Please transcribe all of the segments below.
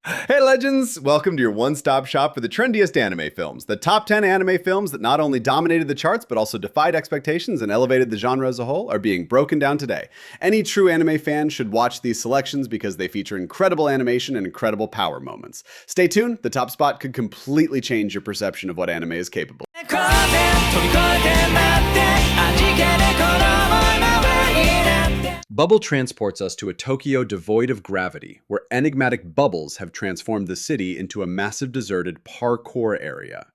Hey legends! Welcome to your one-stop shop for the trendiest anime films. The top 10 anime films that not only dominated the charts but also defied expectations and elevated the genre as a whole are being broken down today. Any true anime fan should watch these selections because they feature incredible animation and incredible power moments. Stay tuned, the top spot could completely change your perception of what anime is capable. Bubble transports us to a Tokyo devoid of gravity, where enigmatic bubbles have transformed the city into a massive deserted parkour area.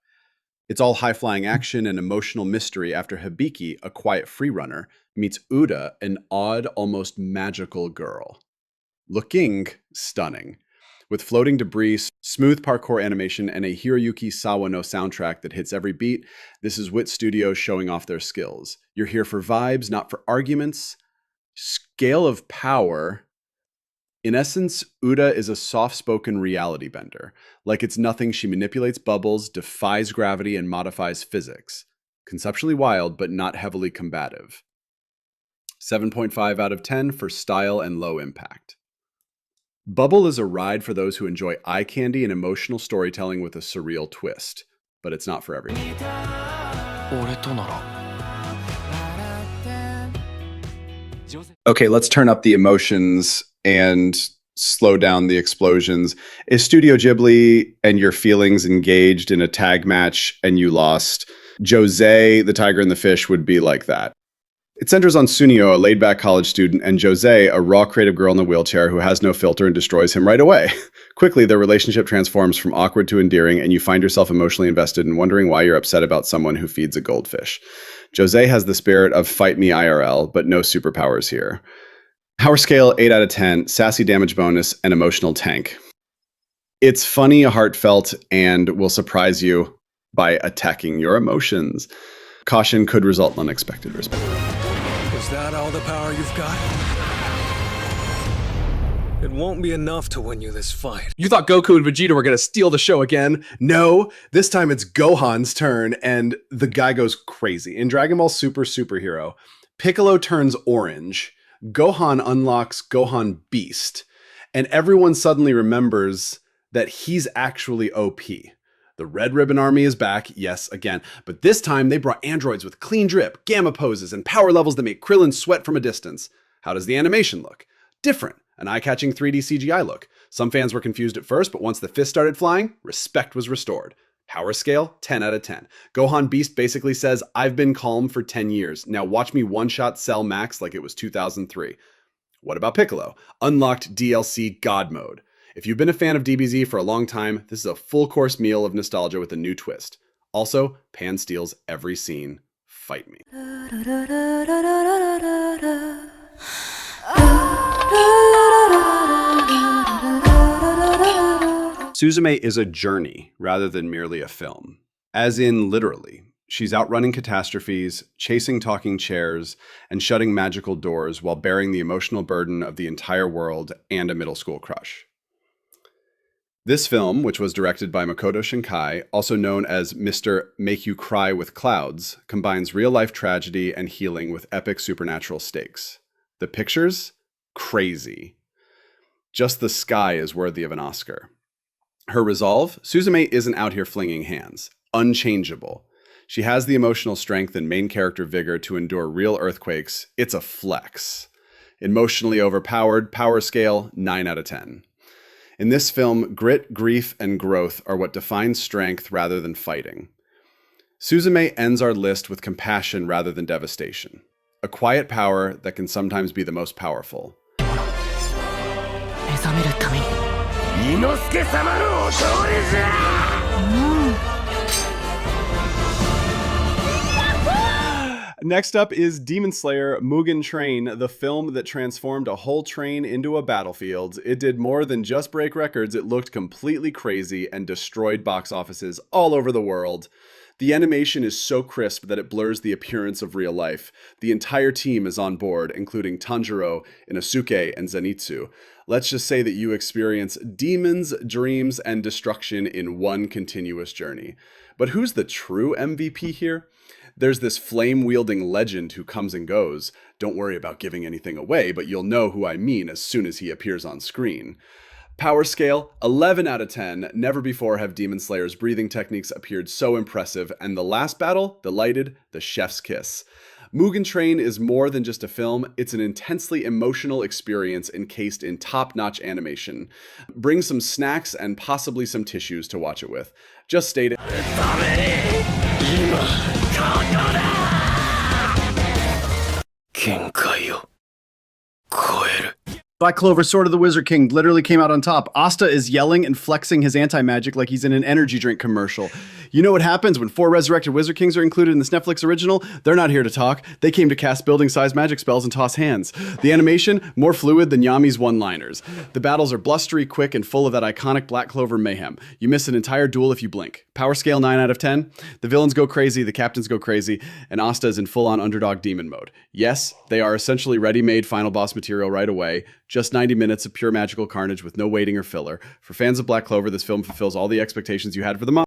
It's all high-flying action and emotional mystery after Hibiki, a quiet freerunner, meets Uda, an odd, almost magical girl. Looking stunning. With floating debris, smooth parkour animation, and a Hiroyuki Sawano soundtrack that hits every beat, this is Wit Studios showing off their skills. You're here for vibes, not for arguments. Scale of power. In essence, Uda is a soft-spoken reality bender. Like it's nothing, she manipulates bubbles, defies gravity, and modifies physics. Conceptually wild, but not heavily combative. 7.5 out of 10 for style and low impact. Bubble is a ride for those who enjoy eye candy and emotional storytelling with a surreal twist, but it's not for everyone. Okay, let's turn up the emotions and slow down the explosions. Is Studio Ghibli and your feelings engaged in a tag match and you lost? Jose, the tiger and the fish, would be like that. It centers on Sunio, a laid-back college student, and Jose, a raw creative girl in a wheelchair who has no filter and destroys him right away. Quickly, their relationship transforms from awkward to endearing, and you find yourself emotionally invested in wondering why you're upset about someone who feeds a goldfish. Jose has the spirit of fight me IRL, but no superpowers here. Power scale 8 out of 10, sassy damage bonus, and emotional tank. It's funny, heartfelt, and will surprise you by attacking your emotions. Caution could result in unexpected respect. Is that all the power you've got? It won't be enough to win you this fight. You thought Goku and Vegeta were going to steal the show again? No, this time it's Gohan's turn, and the guy goes crazy. In Dragon Ball Super Superhero, Piccolo turns orange, Gohan unlocks Gohan Beast, and everyone suddenly remembers that he's actually OP. The Red Ribbon Army is back, yes, again, but this time they brought androids with clean drip, gamma poses, and power levels that make Krillin sweat from a distance. How does the animation look? Different. An eye-catching 3D CGI look. Some fans were confused at first, but once the fist started flying, respect was restored. Power scale, 10 out of 10. Gohan Beast basically says, I've been calm for 10 years. Now watch me one-shot Cell Max like it was 2003. What about Piccolo? Unlocked DLC God Mode. If you've been a fan of DBZ for a long time, this is a full-course meal of nostalgia with a new twist. Also, Pan steals every scene. Fight me. Suzume is a journey rather than merely a film. As in, literally. She's outrunning catastrophes, chasing talking chairs, and shutting magical doors while bearing the emotional burden of the entire world and a middle school crush. This film, which was directed by Makoto Shinkai, also known as Mr. Make You Cry with Clouds, combines real-life tragedy and healing with epic supernatural stakes. The pictures? Crazy. Just the sky is worthy of an Oscar. Her resolve? Suzume isn't out here flinging hands. Unchangeable. She has the emotional strength and main character vigor to endure real earthquakes. It's a flex. Emotionally overpowered, power scale, 9 out of 10. In this film, grit, grief, and growth are what define strength rather than fighting. Suzume ends our list with compassion rather than devastation. A quiet power that can sometimes be the most powerful. Next up is Demon Slayer Mugen Train, the film that transformed a whole train into a battlefield. It did more than just break records, it looked completely crazy and destroyed box offices all over the world. The animation is so crisp that it blurs the appearance of real life. The entire team is on board, including Tanjiro, Inosuke, and Zenitsu. Let's just say that you experience demons, dreams, and destruction in one continuous journey. But who's the true MVP here? There's this flame-wielding legend who comes and goes. Don't worry about giving anything away, but you'll know who I mean as soon as he appears on screen. Power scale, 11 out of 10. Never before have Demon Slayer's breathing techniques appeared so impressive, and the last battle, delighted, the chef's kiss. Mugen Train is more than just a film, it's an intensely emotional experience encased in top-notch animation. Bring some snacks and possibly some tissues to watch it with. Just state it. Black Clover, Sword of the Wizard King, literally came out on top. Asta is yelling and flexing his anti-magic like he's in an energy drink commercial. You know what happens when 4 resurrected Wizard Kings are included in this Netflix original? They're not here to talk. They came to cast building-sized magic spells and toss hands. The animation, more fluid than Yami's one-liners. The battles are blustery, quick, and full of that iconic Black Clover mayhem. You miss an entire duel if you blink. Power scale, 9 out of 10. The villains go crazy, the captains go crazy, and Asta is in full-on underdog demon mode. Yes, they are essentially ready-made final boss material right away. Just 90 minutes of pure magical carnage with no waiting or filler. For fans of Black Clover, this film fulfills all the expectations you had for the month.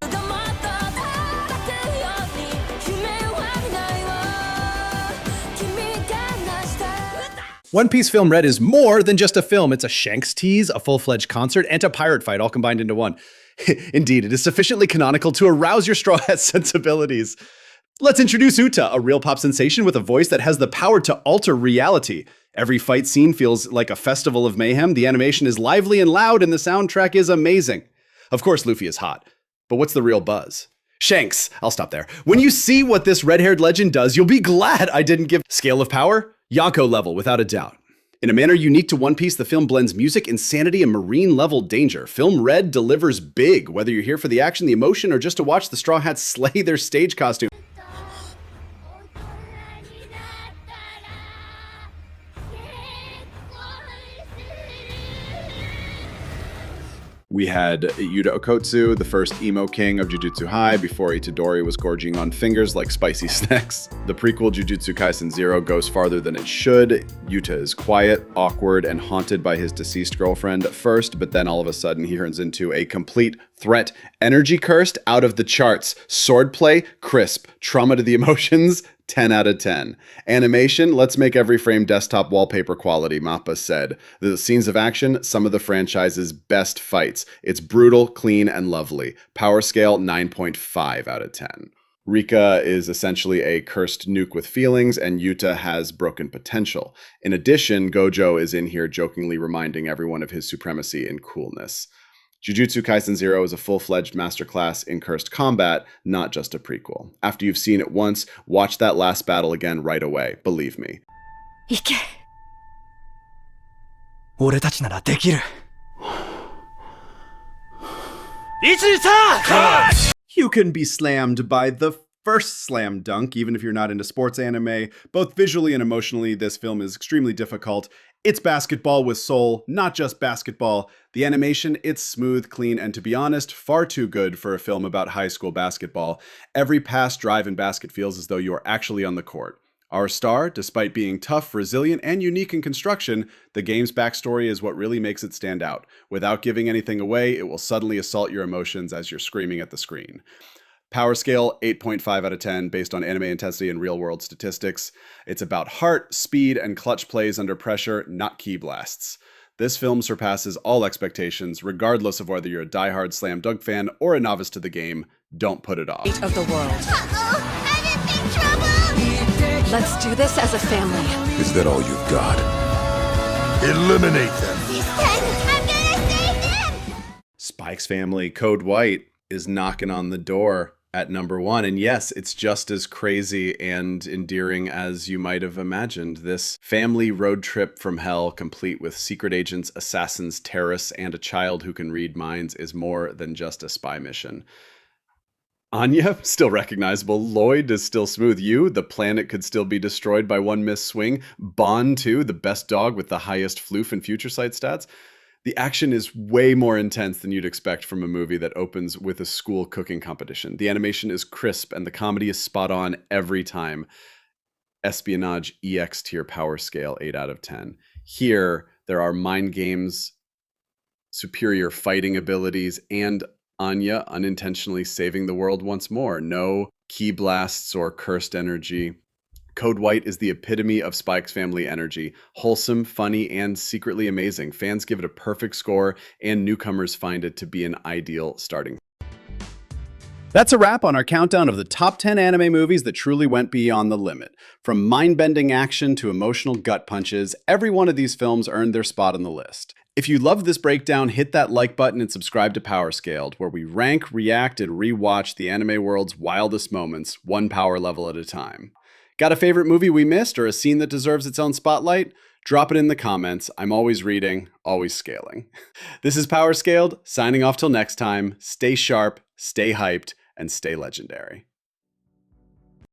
One Piece Film Red is more than just a film. It's a Shanks tease, a full-fledged concert, and a pirate fight all combined into one. Indeed, it is sufficiently canonical to arouse your Straw Hat sensibilities. Let's introduce Uta, a real pop sensation with a voice that has the power to alter reality. Every fight scene feels like a festival of mayhem, the animation is lively and loud, and the soundtrack is amazing. Of course, Luffy is hot. But what's the real buzz? Shanks, I'll stop there. When you see what this red-haired legend does, you'll be glad I didn't give scale of power, Yonko level, without a doubt. In a manner unique to One Piece, the film blends music, insanity, and marine-level danger. Film Red delivers big, whether you're here for the action, the emotion, or just to watch the Straw Hats slay their stage costume. We had Yuta Okotsu, the first emo king of Jujutsu High, before Itadori was gorging on fingers like spicy snacks. The prequel Jujutsu Kaisen 0 goes farther than it should. Yuta is quiet, awkward, and haunted by his deceased girlfriend at first, but then all of a sudden he turns into a complete threat. Energy cursed, out of the charts. Swordplay, crisp. Trauma to the emotions, 10 out of 10. Animation, let's make every frame desktop wallpaper quality, Mappa said. The scenes of action, some of the franchise's best fights. It's brutal, clean, and lovely. Power scale, 9.5 out of 10. Rika is essentially a cursed nuke with feelings, and Yuta has broken potential. In addition, Gojo is in here jokingly reminding everyone of his supremacy and coolness. Jujutsu Kaisen 0 is a full-fledged masterclass in cursed combat, not just a prequel. After you've seen it once, watch that last battle again right away, believe me. You can be slammed by the first slam dunk, even if you're not into sports anime. Both visually and emotionally, this film is extremely difficult. It's basketball with soul, not just basketball. The animation, it's smooth, clean, and to be honest, far too good for a film about high school basketball. Every pass, drive, and basket feels as though you are actually on the court. Our star, despite being tough, resilient, and unique in construction, the game's backstory is what really makes it stand out. Without giving anything away, it will suddenly assault your emotions as you're screaming at the screen. Power scale, 8.5 out of 10, based on anime intensity and real-world statistics. It's about heart, speed, and clutch plays under pressure, not key blasts. This film surpasses all expectations, regardless of whether you're a diehard slam dunk fan or a novice to the game. Don't put it off. Of the world. Uh-oh, I'm in big trouble! Let's do this as a family. Is that all you've got? Eliminate them! This time, I'm gonna save them! Spike's Family, Code White, is knocking on the door at number 1. And yes, it's just as crazy and endearing as you might have imagined. This family road trip from hell, complete with secret agents, assassins, terrorists, and a child who can read minds, is more than just a spy mission. Anya, still recognizable. Lloyd is still smooth. You, the planet could still be destroyed by one missed swing. Bond, too, the best dog with the highest floof and future sight stats. The action is way more intense than you'd expect from a movie that opens with a school cooking competition. The animation is crisp and the comedy is spot on every time. Espionage EX tier power scale, 8 out of 10. Here, there are mind games, superior fighting abilities, and Anya unintentionally saving the world once more. No key blasts or cursed energy. Code White is the epitome of Spy X Family energy. Wholesome, funny, and secretly amazing. Fans give it a perfect score, and newcomers find it to be an ideal starting. That's a wrap on our countdown of the top 10 anime movies that truly went beyond the limit. From mind-bending action to emotional gut punches, every one of these films earned their spot on the list. If you loved this breakdown, hit that like button and subscribe to Power Scaled, where we rank, react, and rewatch the anime world's wildest moments, one power level at a time. Got a favorite movie we missed or a scene that deserves its own spotlight? Drop it in the comments. I'm always reading, always scaling. This is Power Scaled, signing off till next time. Stay sharp, stay hyped, and stay legendary.